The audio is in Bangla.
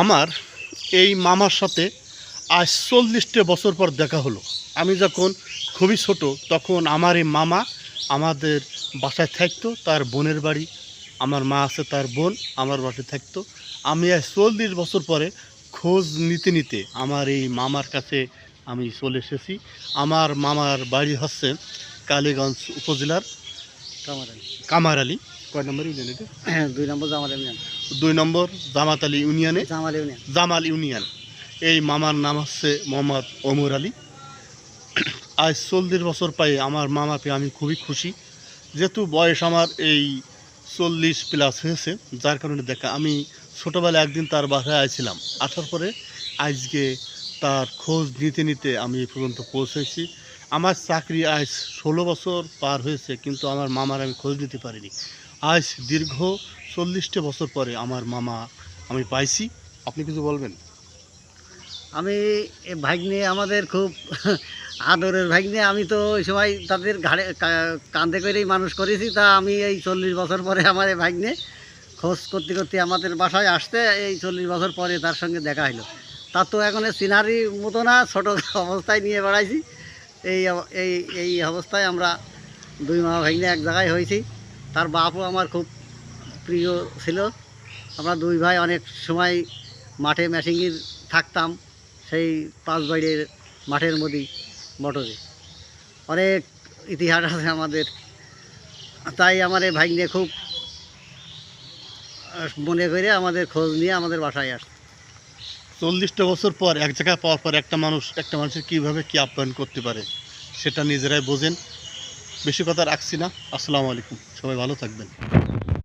আমার এই মামার সাথে আজ 40টা বছর পর দেখা হলো। আমি যখন খুবই ছোট তখন আমার এই মামা আমাদের বাসায় থাকতো, তার বোনের বাড়ি, আমার মা আছে, তার বোন আমার বাসায় থাকতো। আমি আজ 40 বছর পরে খোঁজ নিতে নিতে আমার এই মামার কাছে আমি চলে এসেছি। আমার মামার বাড়ি হচ্ছে কালীগঞ্জ উপজেলার কামারআলী। কয় নম্বর ইউনিয়ন এটা? 2 নম্বর জামাল ইউনিয়ন। 2 নম্বর জামাতআলী ইউনিয়নে, জামাল ইউনিয়ন। জামাল ইউনিয়ন। এই মামার নাম হচ্ছে মোহাম্মদ ওমর আলী। আজ 40 বছর পাই আমার মামা পেয়ে আমি খুবই খুশি, যেহেতু বয়স আমার এই 40 প্লাস হয়েছে, যার কারণে দেখা আমি ছোটোবেলায় একদিন তার বাসায় আইছিলাম। আসার পরে আজকে তার খোঁজ নিতে নিতে আমি এই পর্যন্ত পৌঁছেছি। আমার চাকরি আজ 16 বছর পার হয়েছে, কিন্তু আমার মামার আমি খোঁজ নিতে পারিনি। আজ দীর্ঘ 40টা বছর পরে আমার মামা আমি পাইছি। আপনি কিছু বলবেন? আমি এ ভাগ্নে আমাদের খুব আদরের ভাগ্নে। আমি তো ওই সময় তাদের ঘাড়ে কাঁধে করেই মানুষ করেছি। তা আমি এই 40 বছর পরে আমার এই ভাগ্নে খোঁজ করতে করতে আমাদের বাসায় আসতে এই 40 বছর পরে তার সঙ্গে দেখা হলো। তার তো এখন সিনারি মতো না, ছোটো অবস্থায় নিয়ে বেড়াইছি। এই এই এই অবস্থায় আমরা 2 মামা ভাগ্নে এক জায়গায় হয়েছি। তার বাপও আমার খুব প্রিয় ছিল। আমরা 2 ভাই অনেক সময় মাঠে মেশিংয়ের থাকতাম, সেই 5 বাইরের মাঠের মধ্যেই মোটরে। অনেক ইতিহাস আছে আমাদের। তাই আমার এই ভাগ্নে খুব মনে করে আমাদের খোঁজ নিয়ে আমাদের বাসায় আসে। 40টা বছর পর এক জায়গায় পাওয়ার পর একটা মানুষের কীভাবে কী আপ্যায়ন করতে পারে সেটা নিজেরাই বোঝেন। বেশি কথা রাখছি না। আসসালামু আলাইকুম, সবাই ভালো থাকবেন।